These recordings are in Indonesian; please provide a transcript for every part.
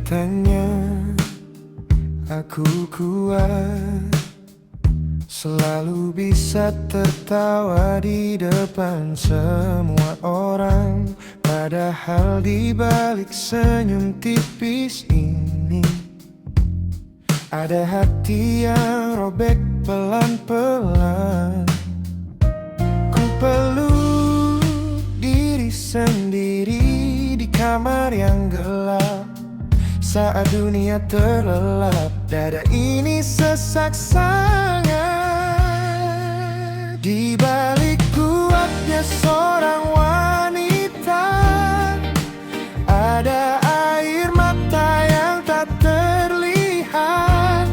Katanya aku kuat, selalu bisa tertawa di depan semua orang. Padahal di balik senyum tipis ini ada hati yang robek pelan-pelan. Ku peluk diri sendiri di kamar yang gelap. Saat dunia terlelap, dada ini sesak sangat. Di balik kuatnya seorang wanita, ada air mata yang tak terlihat.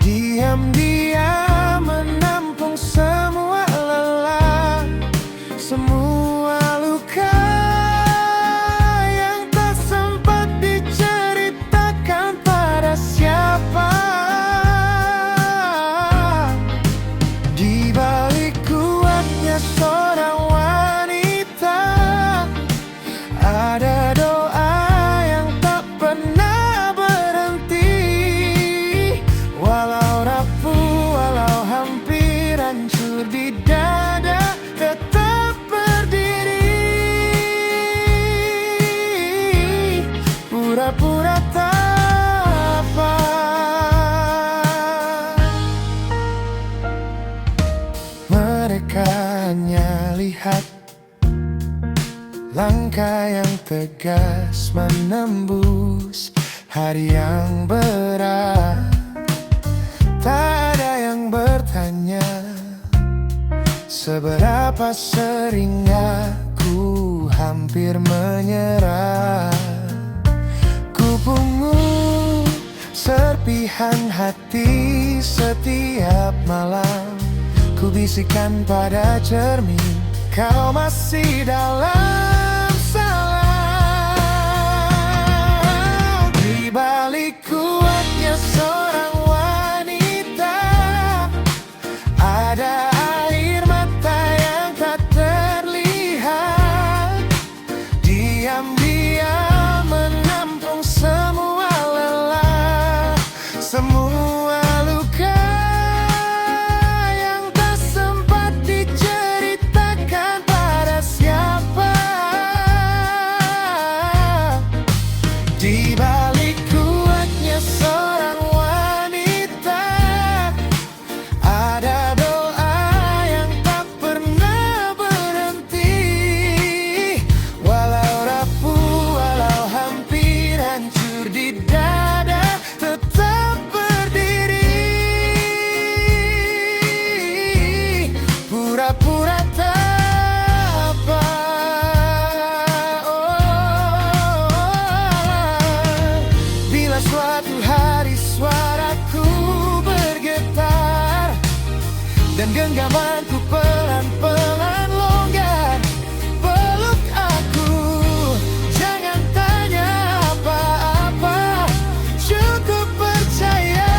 Diam-diam menampung semua lelah, semua luka yang tak sempat diceritakan pada siapa. Di balik kuatnya seorang wanita, ada doa yang tak pernah berhenti. Walau rapuh, walau hampir hancur di dada, tetap berdiri. Pura-pura tak apa. Mereka hanya lihat langkah yang tegas menembus hari yang berat. Tak ada yang bertanya seberapa sering aku hampir menyerah. Ku pungut serpihan hati setiap malam. Ku bisikan pada cermin, kau masih dalam salah. Di balik kuatnya seorang wanita, ada air mata yang tak terlihat. Diam-diam menampung semua lelah, semua luka yang tak sempat diceritakan pada siapa. Di balik kuatnya seorang wanita, ada doa yang tak pernah berhenti. Walau rapuh, walau hampir hancur di dada, tetap berdiri. Pura-pura tak apa. Bila suatu hari suaraku bergetar dan genggamanku pelan-pelan longgar, peluk aku, jangan tanya apa-apa, cukup percaya.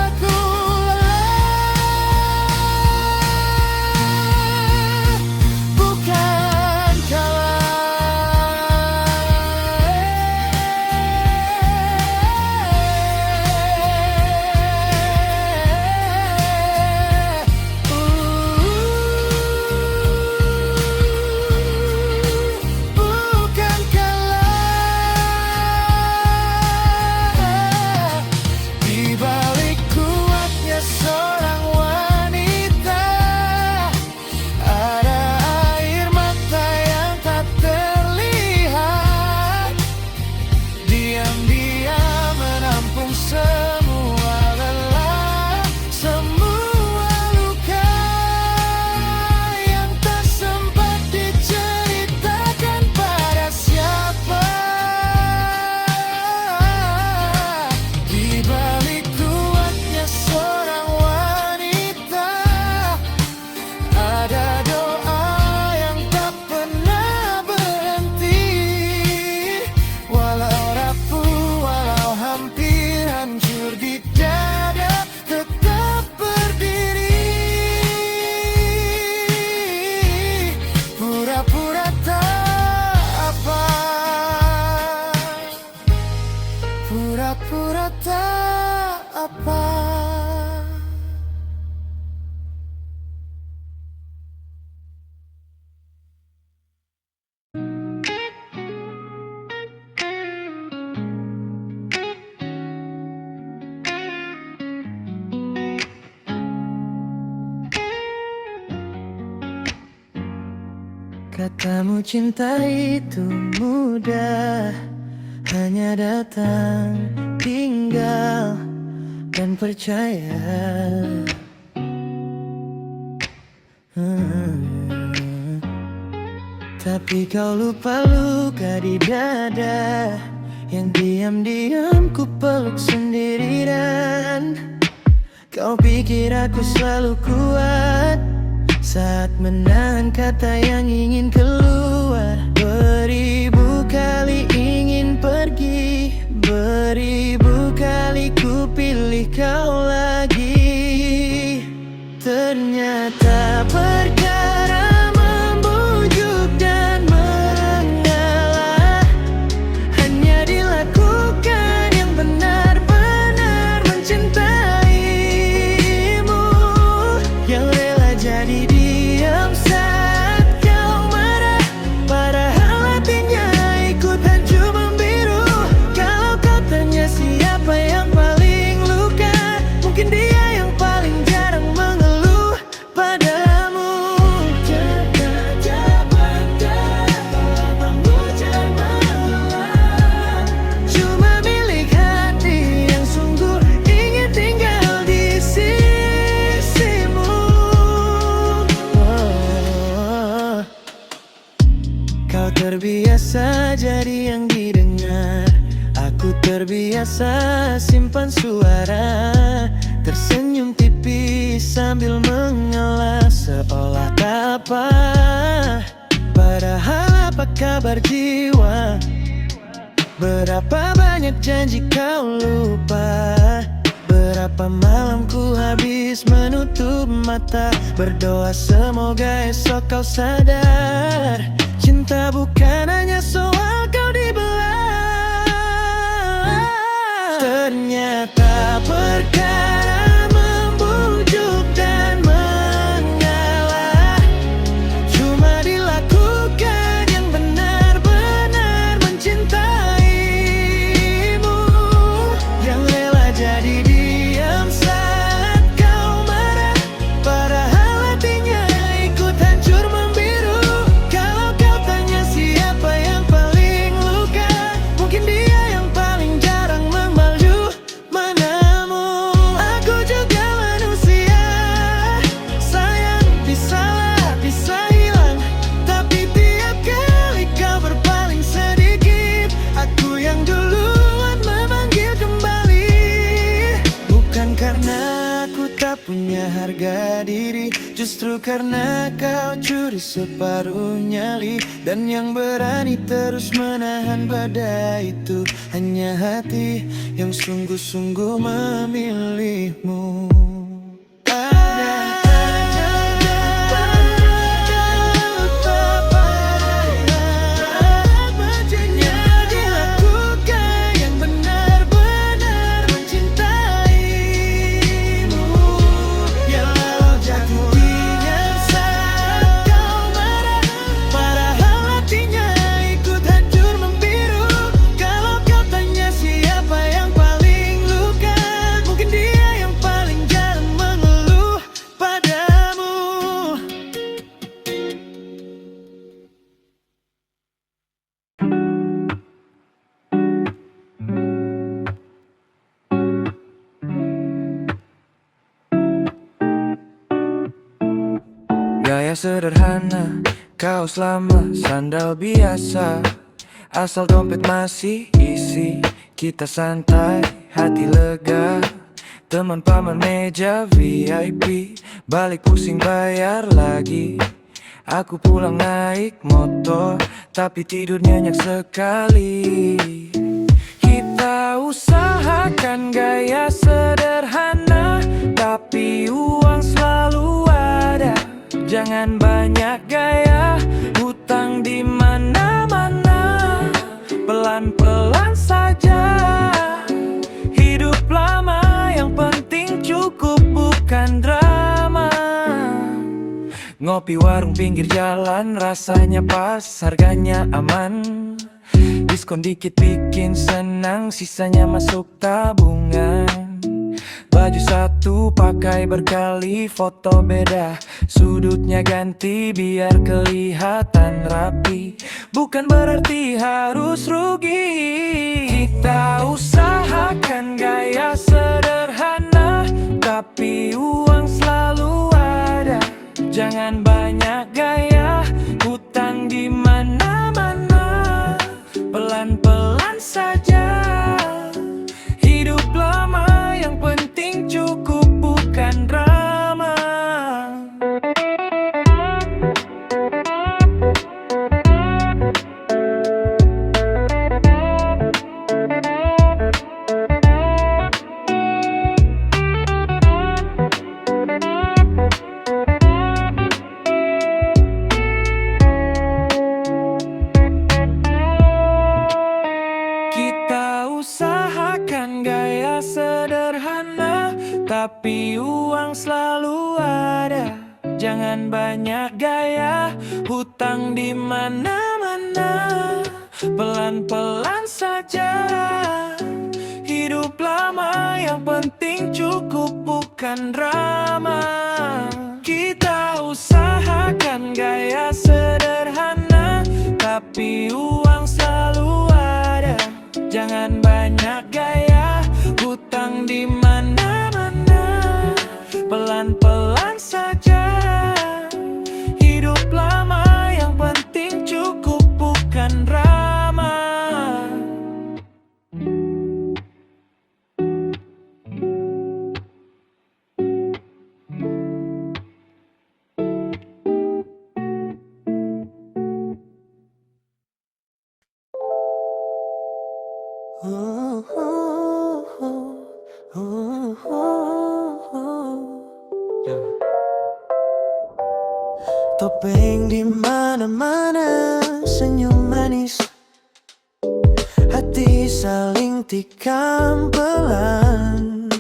Aku lelah, bukan kalah. Katamu cinta itu mudah, hanya datang, tinggal, dan percaya. Tapi kau lupa luka di dada yang diam-diam ku peluk sendiri, dan kau pikir aku selalu kuat saat menahan kata yang ingin keluar. Beribu kali ingin pergi, beribu kali ku pilih kau lagi. Ternyata perkara membujuk dan mengalah hanya dilakukan yang benar-benar mencintaimu, yang rela jadi diam saat kau marah, padahal hatinya ikut hancur membiru. Kalau kau tanya siapa yang paling luka, mungkin dia yang paling jarang mengeluh padamu. Jaga jawaban jawabanmu janganlah cuma milik hati yang sungguh ingin tinggal di sisimu. Kau terbiasa jadi yang didengar, aku terbiasa simpan suara, tersenyum tipis sambil mengalah seolah tak apa. Padahal apa kabar jiwa? Berapa banyak janji kau lupa? Berapa malam ku habis menutup mata, berdoa semoga esok kau sadar. Cinta bukan hanya soal kau dibelah. Ternyata perkara membujuk dan mengalah cuma dilakukan yang benar-benar mencintaimu, yang rela jadi diam saat kau marah, padahal hatinya ikut hancur membiru. Kalau kau tanya siapa yang paling luka, mungkin dia yang paling jarang membalu manamu. Aku juga manusia, sayang disalah bisa hilang, tapi tiap kali kau berpaling sedikit, aku yang duluan memanggil kembali. Bukan karena aku tak punya harga diri, justru karena kau curi separuh nyali, dan yang berani terus menahan badai itu hanya hati yang sungguh-sungguh memilihmu. Gaya sederhana, kaos lama, sandal biasa, asal dompet masih isi. Kita santai, hati lega, teman paman meja VIP, balik pusing bayar lagi. Aku pulang naik motor, tapi tidur nyenyak sekali. Kita usahakan gaya sederhana, tapi uang selalu ada. Jangan banyak gaya, hutang di mana-mana. Pelan-pelan saja, hidup lama, yang penting cukup bukan drama. Ngopi warung pinggir jalan, rasanya pas, harganya aman. Diskon dikit bikin senang, sisanya masuk tabungan. Baju satu pakai berkali, foto beda, sudutnya ganti biar kelihatan rapi. Bukan berarti harus rugi. Kita usahakan gaya sederhana, tapi uang selalu ada. Jangan banyak gaya, hutang di mana-mana. Pelan-pelan saja, hidup lama yang penting cukup, bukan drama. Kita usahakan gaya sederhana, tapi uang selalu ada. Jangan banyak gaya, hutang di mana-mana. Pelan-pelan saja, hidup lama yang penting cukup, bukan drama. Kita usahakan gaya sederhana, tapi uang selalu ada. Jangan banyak gaya, hutang di mana-mana. Pelan-pelan saja, hidup lama yang penting cukup, bukan drama. Topeng di mana-mana, senyum manis, hati saling tikam pelan.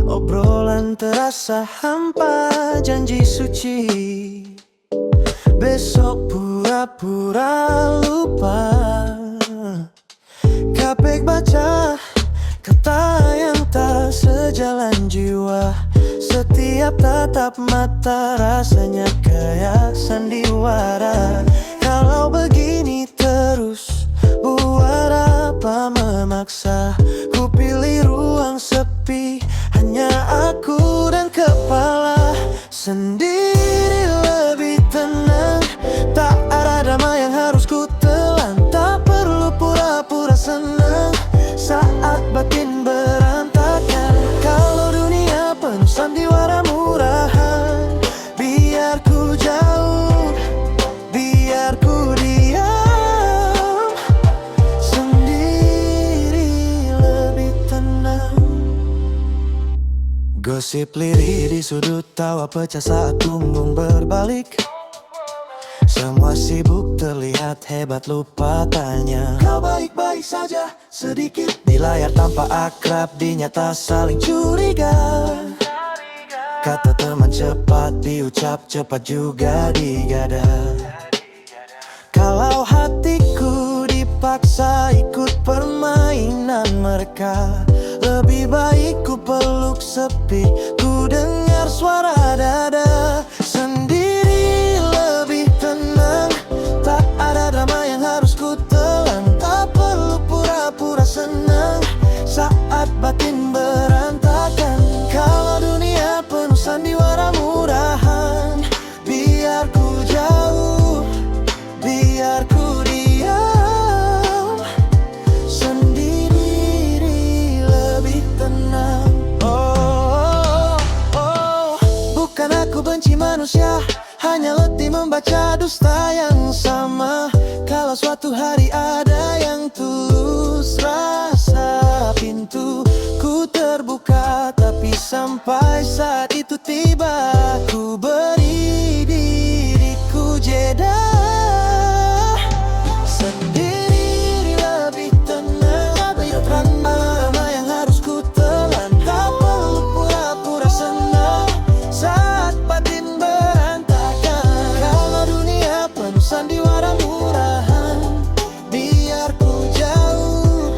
Obrolan terasa hampa, janji suci, besok pura-pura lupa. Kapek baca kata yang tak sejalan jiwa. Setiap tatap mata rasanya kayak sandiwara. Kalau begini terus, buat apa memaksa? Ku pilih ruang sepi, hanya aku dan kepala sendiri lebih tenang. Tak ada drama yang harus ku telan, tak perlu pura-pura senang saat batin berantakan. Kalau dunia penuh sandiwara murahan, biar ku jauh, biar ku diam sendiri lebih tenang. Gosip lirih di sudut, tawa pecah saat punggung berbalik. Semua sibuk terlihat hebat, lupa tanya kau baik-baik saja. Sedikit di layar tampak akrab, di nyata saling curiga. Kata teman cepat diucap, cepat juga digada. Kalau hatiku dipaksa ikut permainan mereka, lebih baik ku peluk sepi, ku dengar suara dada. Sendiri lebih tenang, tak ada drama yang harus ku telan. Tak perlu pura-pura senang saat batin berantakan. Kalau dunia penuh sandiwara murahan, biar ku jauh, biar ku diam sendiri lebih tenang. Bukan aku benci manusia, hanya letih membaca dusta yang sama. Kalau suatu hari ada yang tulus, rasa pintu ku terbuka. Tapi sampai saat itu tiba, ku beri diriku jeda. Sendiri lebih tenang, drama yang harus ku telan. Tak perlu pura-pura senang saat batin berantakan. Kalau dunia penuh sandiwara murahan, biar ku jauh,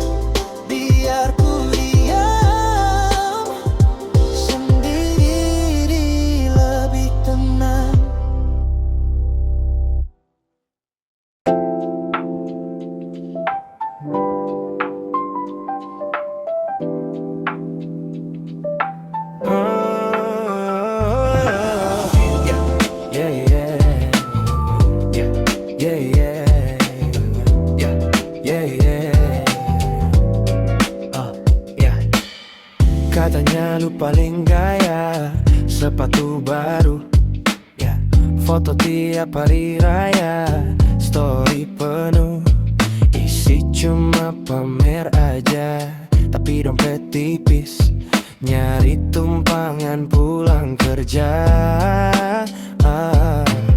biar ku diam tiap hari raya. Story penuh, isi cuma pamer aja, tapi dompet tipis, nyari tumpangan pulang kerja.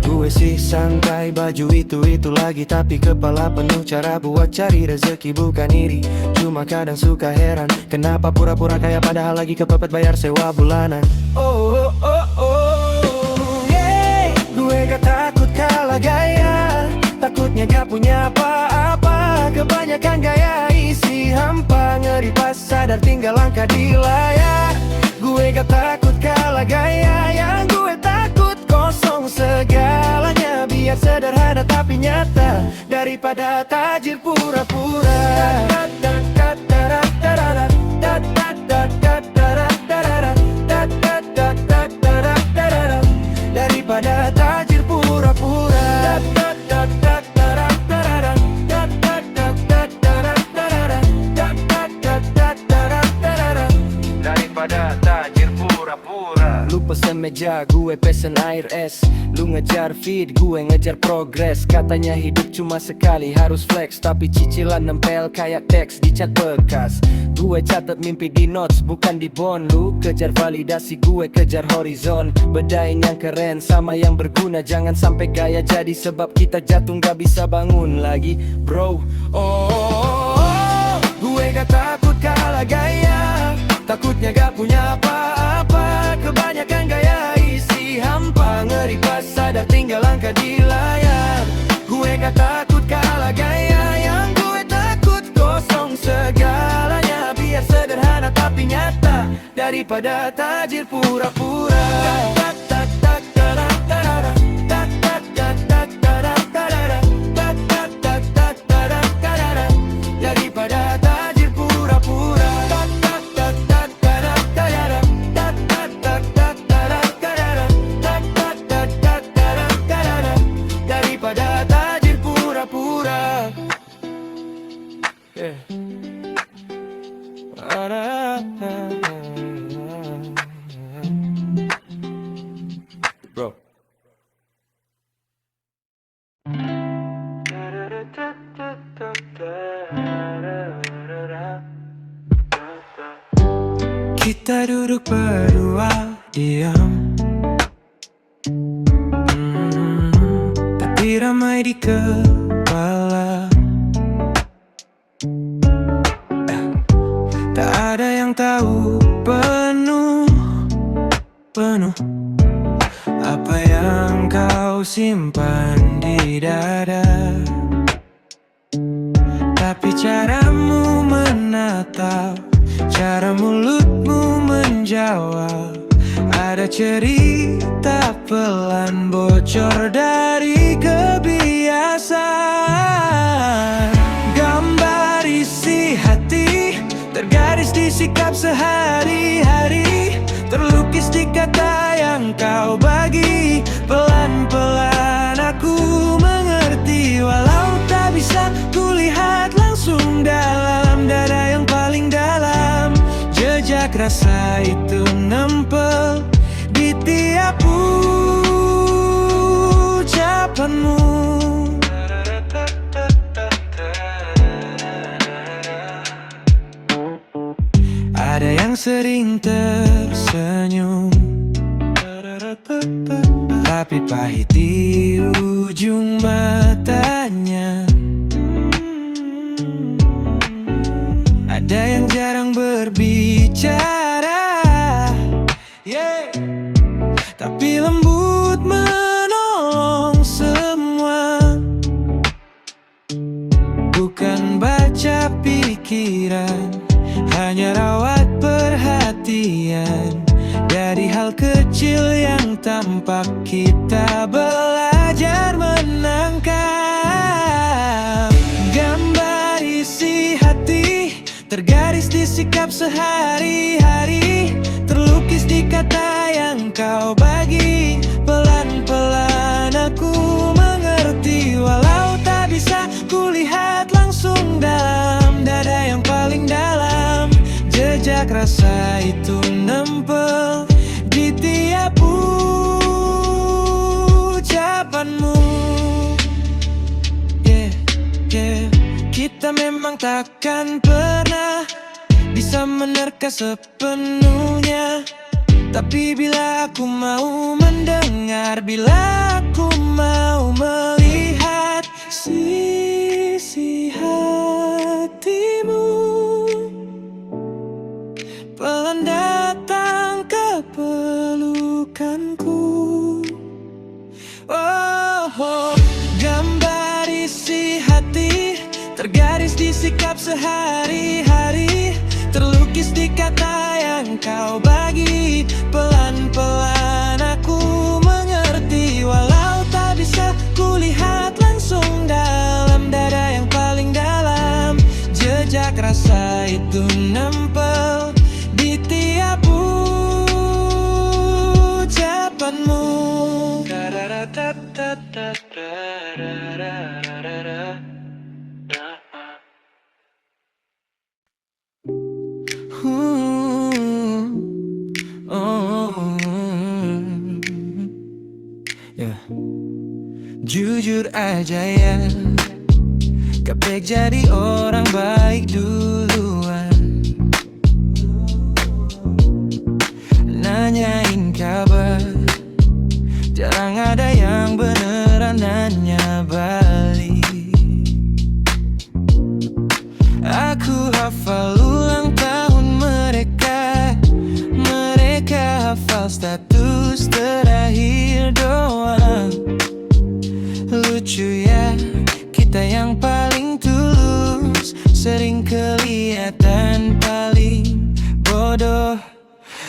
Gue sih santai, baju itu lagi, tapi kepala penuh cara buat cari rezeki bukan iri. Cuma kadang suka heran, kenapa pura-pura kaya padahal lagi kepepet bayar sewa bulanan. Oh, oh, oh, oh, yeah. Gue gak takut kalah gaya, takutnya gak punya apa-apa. Kebanyakan gaya isi hampa, ngeri pas sadar tinggal langkah di layar. Gue gak takut kalah gaya, yang gue takut kosong segalanya. Biar sederhana tapi nyata, daripada tajir pura-pura. Daripada tajir pura-pura. Daripada tajir pura-pura. Lu pesen meja, gue pesen air es. Lu ngejar feed, gue ngejar progres. Katanya hidup cuma sekali, harus flex, tapi cicilan nempel kayak teks di cat bekas. Gue catat mimpi di notes, bukan di bond. Lu kejar validasi, gue kejar horizon. Bedain yang keren sama yang berguna, jangan sampai gaya jadi sebab kita jatuh gak bisa bangun lagi, bro. Oh, gue gak takut kalah gaya, takutnya gak punya apa-apa. Kebanyakan gaya isi hampa, ngeri pas sadar tinggal langkah di layar. Gue gak takut kalah gaya, yang gue takut kosong segalanya. Biar sederhana tapi nyata, daripada tajir pura-pura. Daripada tajir pura-pura. Daripada tajir pura-pura. Yeah. Bro. Kita duduk berdua diam, tapi ramai di kepala. Tak ada yang tahu penuh apa yang kau simpan di dada. Tapi caramu menatap, cara mulutmu menjawab, ada cerita pelan bocor dari kebiasaan. Gambar isi hati tergaris di sikap sehari-hari, terlukis di kata yang kau bagi. Pelan-pelan aku mengerti, walau tak bisa kulihat langsung dalam dada yang paling dalam. Jejak rasa itu nempel di tiap ucapanmu. Ada yang sering tersenyum, tapi pahit di ujung matanya. Ada yang jarang berbicara, yeah, tapi lembut menolong semua. Bukan baca pikiran, hanya rawat perhatian. Dari hal kecil yang tampak kita belajar menangkap. Gambar isi hati tergaris di sikap sehari-hari, terlukis di kata yang kau bagi. Pelan-pelan aku mengerti, walau tak bisa kulihat langsung dalam dada yang paling dalam. Jejak rasa itu nempel di tiap ucapanmu. Kita memang takkan pernah bisa menerka sepenuhnya. Tapi bila aku mau mendengar, bila aku mau melihat sisi hatimu, pelan datang ke pelukanku. Oh, gambar isi hati tergaris di sikap sehari-hari, terlukis di kata yang kau bagi. Pelan-pelan aku mengerti, walau tak bisa kulihat langsung dalam dada yang paling dalam. Jejak rasa itu nempel di tiap ucapanmu. Jujur aja ya, kepek jadi orang baik duluan. Nanyain kabar, jarang ada yang beneran nanya balik. Aku hafal ulang tahun mereka, mereka hafal status terakhir doang. Lucu ya, kita yang paling tulus sering kelihatan paling bodoh.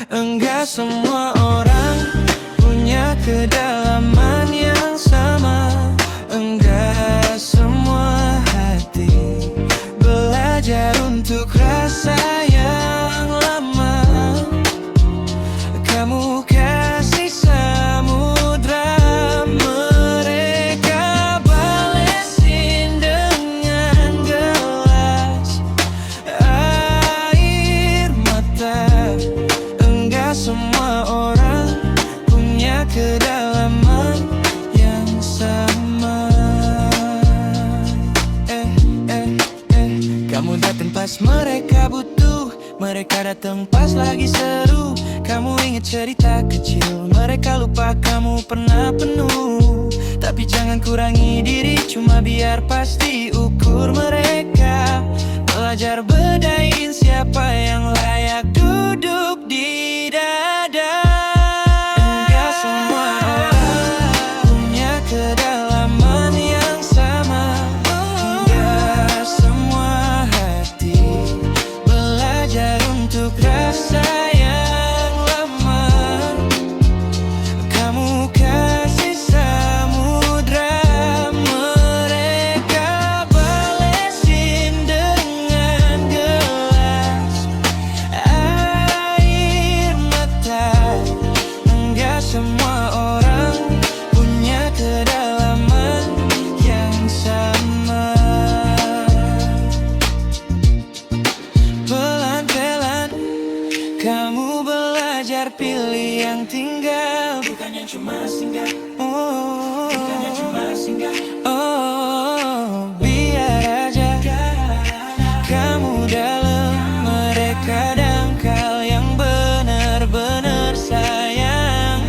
Enggak semua orang punya kedalaman yang sama. Enggak semua hati belajar untuk rasa yang lama. Kamu kasih samudra, mereka balesin dengan gelas air mata. Enggak semua orang punya kedalaman yang sama. Kamu datang pas mereka butuh, mereka datang pas lagi seru. Kamu ingat cerita kecil, mereka lupa kamu pernah penuh. Tapi jangan kurangi diri cuma biar pasti ukur mereka. Belajar bedain siapa yang layak duduk di dada. Enggak semua orang punya kedalaman yang sama. Enggak semua hati belajar untuk rasa yang lama. Kamu kasih samudra, mereka balesin dengan gelas air mata. Enggak semua orang punya kedalaman yang sama. Pelan-pelan kamu belajar pilih yang tinggal, bukannya cuma singgah. Bukannya cuma singgah. Oh, biar aja kamu dalam, mereka dangkal. Yang benar-benar sayang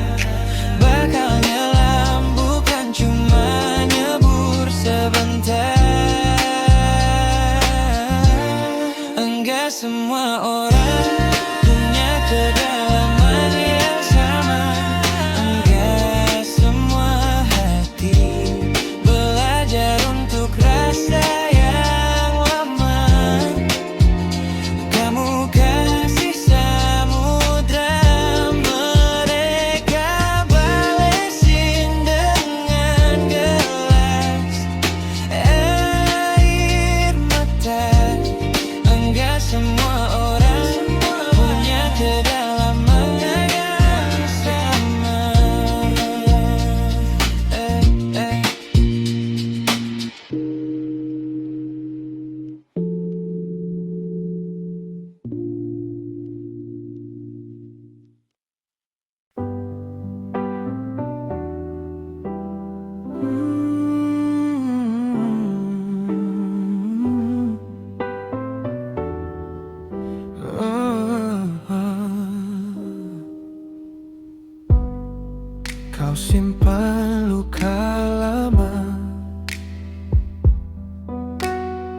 bakal nyelam, bukan cuma nyebur sebentar. Enggak semua orang punya kedalaman yang sama. Enggak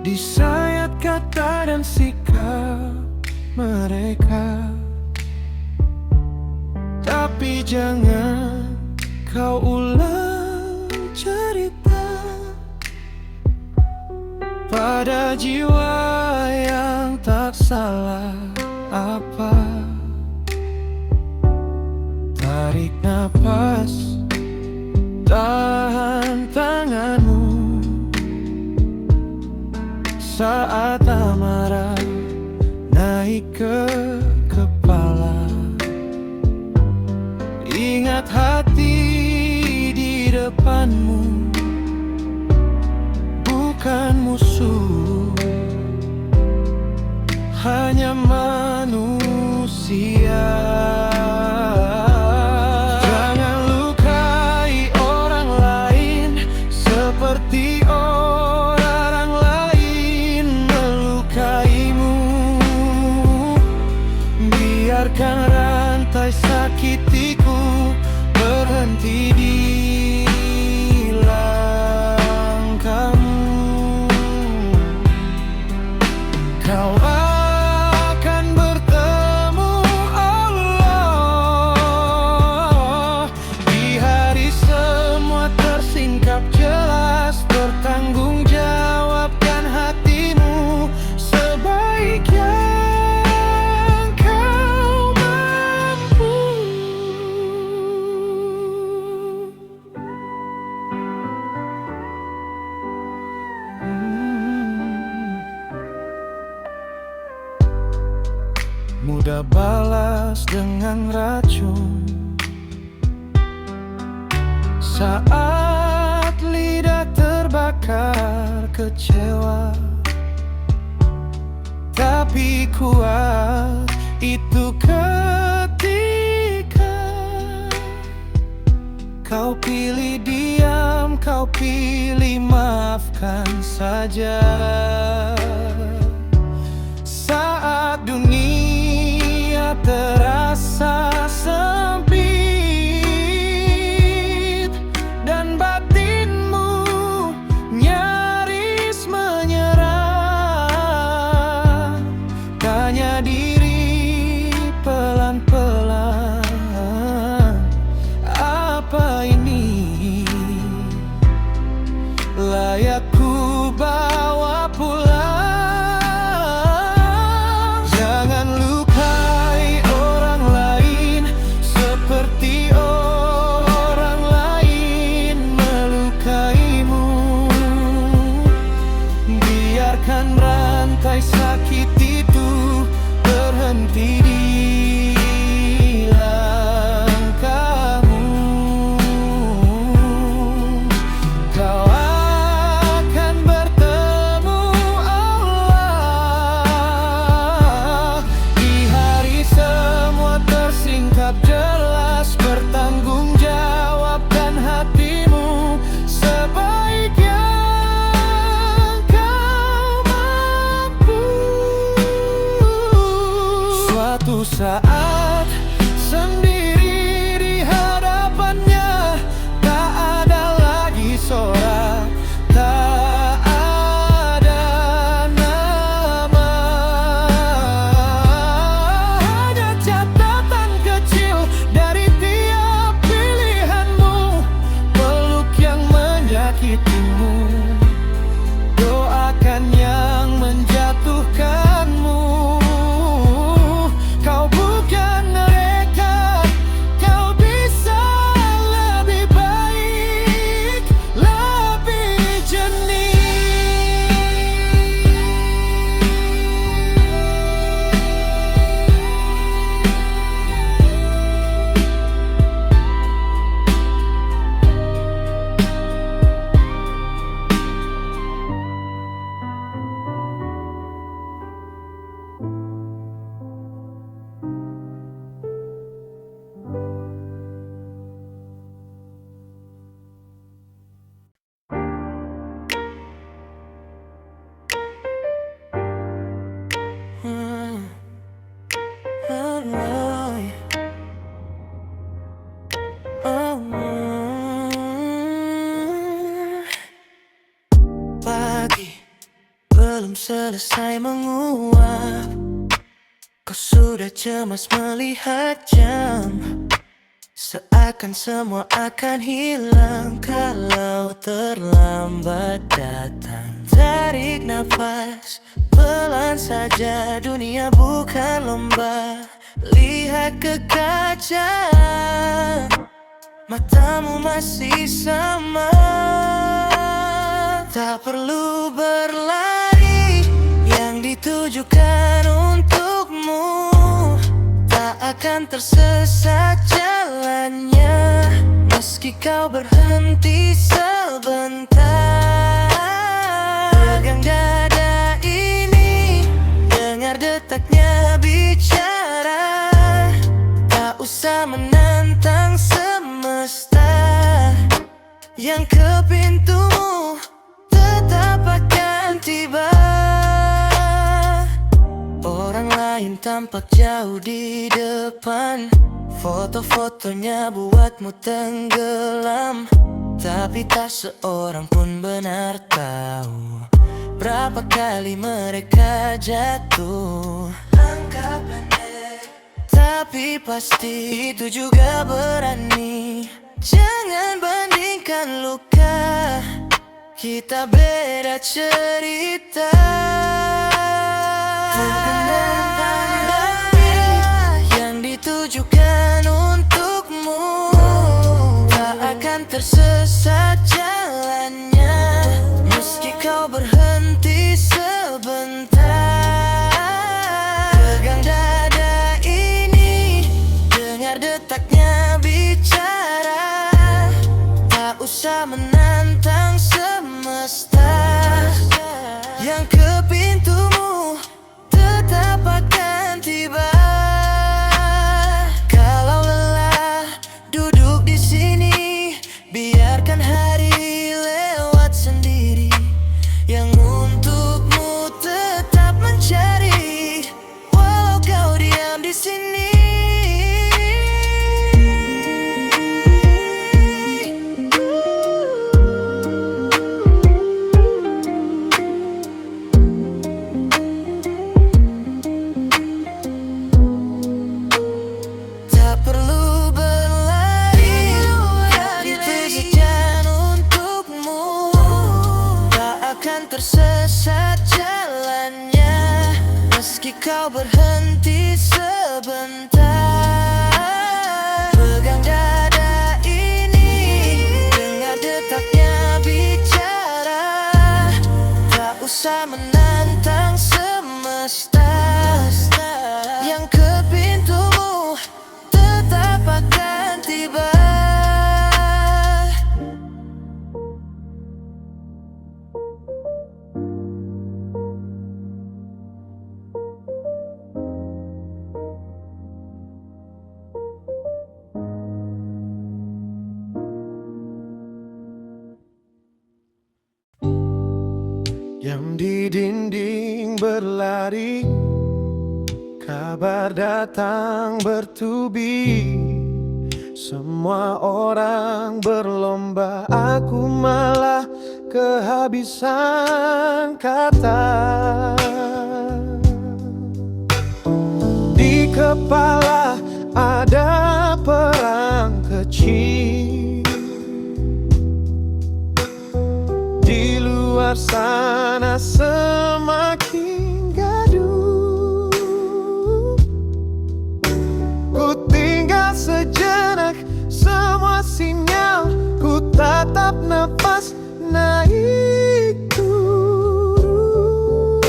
disayat kata dan sikap mereka. Tapi jangan kau ulang cerita pada jiwa yang tak salah apa. Tarik napas, tahan tanganmu saat amarah naik ke kepala. Ingat hati di depanmu bukan musuh, hanya manusia. Jangan lukai orang lain seperti orang lain melukaimu. Biarkan rantai sakitiku berhenti di langkahmu. Kau akan bertemu Allah di hari semua tersingkap jelas. Bertanggungjawabkan hatimu sebaik yang kau mampu. Mudah balas dengan racun saat lidah terbakar kecewa. Tapi kuat itu ketika kau pilih diam, kau pilih maafkan saja. Saat dunia terasa sempit dan batinmu nyaris menyerah, tanya diri pelan-pelan, apa ini layak ku bawa pulang? Jangan lukai orang lain seperti orang lain melukaimu. Biarkan rantai sakit itu berhenti di langkahmu. Kau akan bertemu Allah di hari semua tersingkap jelas. Bertanggungjawabkan hatimu sebaik yang kau mampu. Suatu saat sendiri di hadapannya, tak ada lagi sorak, tak ada nama, hanya catatan kecil dari tiap pilihanmu. Peluk yang menyakitimu, doakan yang menjatuhkanmu. Kau bukan mereka, kau bisa lebih baik, lebih jernih. belum selesai menguap, kau sudah cemas melihat jam. Seakan semua akan hilang kalau terlambat datang. Tarik nafas, pelan saja, dunia bukan lomba. Lihat ke kaca, matamu masih sama. Tak perlu berlari, yang ditujukan untukmu tak akan tersesat jalannya, meski kau berhenti sebentar. Pegang dada ini, dengar detaknya bicara. Tak usah menantang semesta, yang ke pintumu tetap akan tiba. Orang lain tampak jauh di depan, foto-fotonya buatmu tenggelam. Tapi tak seorang pun benar tahu berapa kali mereka jatuh. Langkah pendek, tapi pasti itu juga berani. Jangan bandingkan luka, kita beda cerita. Yang ditujukan untukmu tak akan tersesat jalannya, meski kau berhenti sebentar. Pegang dada ini, dengar detaknya bicara. Tak usah menantang semesta, yang ke pintumu tetap akan tiba. Kalau lelah duduk di sini, biarkan hari lewat sendiri. Yang untukmu tetap mencari, walau kau diam di sini. Tersesat jalannya, meski kau berhenti sebentar. Pegang dada ini, dengar detaknya bicara. Tak usah menantang semesta, yang ke pintumu tetap akan tiba. Yang di dinding berlari, kabar datang bertubi. Semua orang berlomba, aku malah kehabisan kata. Di kepala ada perang kecil, di luar sana semakin gaduh. Ku tinggal sejenak, semua sinyal ku tatap nafas naik turun.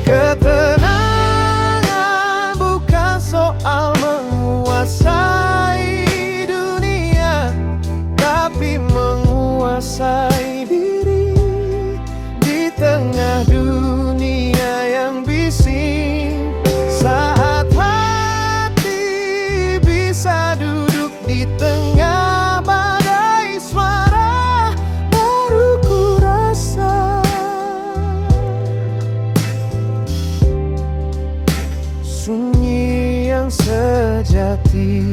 Ketenangan bukan soal menguasai dunia, tapi menguasai diri di tengah dunia yang bising. Saat hati bisa duduk di tengah badai suara, baru ku rasa sunyi yang sejati.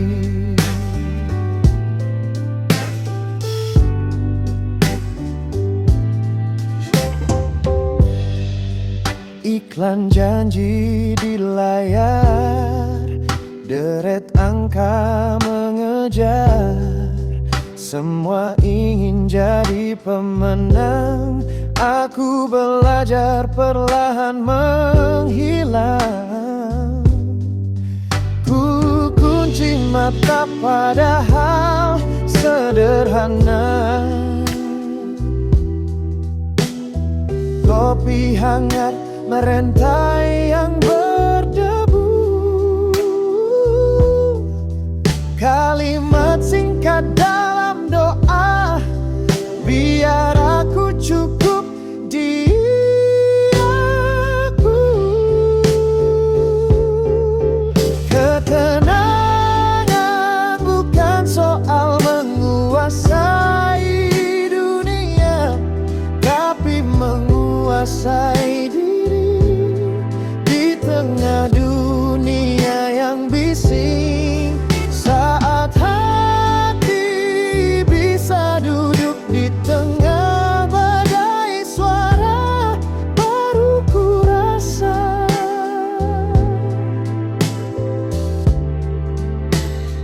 Iklan janji di layar, deret angka mengejar. Semua ingin jadi pemenang. Aku belajar perlahan menghilang. Ku kunci mata pada hal sederhana. Kopi hangat merentai yang berdebu. Kalimat singkat dalam doa, biar aku cukup di aku. Ketenangan bukan soal menguasai dunia, tapi menguasai diri di tengah dunia yang bising. Saat hati bisa duduk di tengah badai suara, baru ku rasa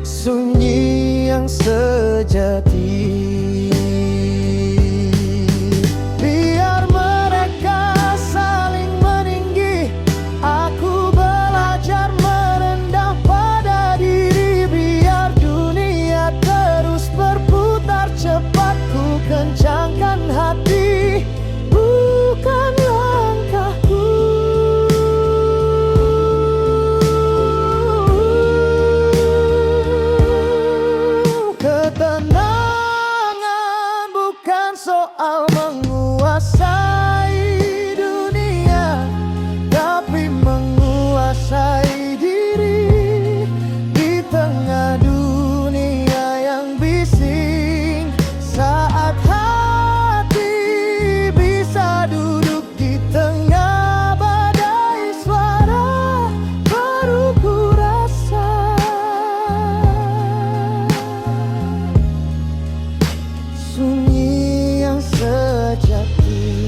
sunyi yang sejati. Biar mereka saling meninggi, aku belajar merendah pada diri. Biar dunia terus berputar cepat, ku kencangkan hati, bukan langkahku. Ketenangan bukan soal menguasai dunia, tapi menguasai diri di tengah dunia yang bising. Saat hati bisa duduk di tengah badai suara, baru ku rasa sunyi yang sejati.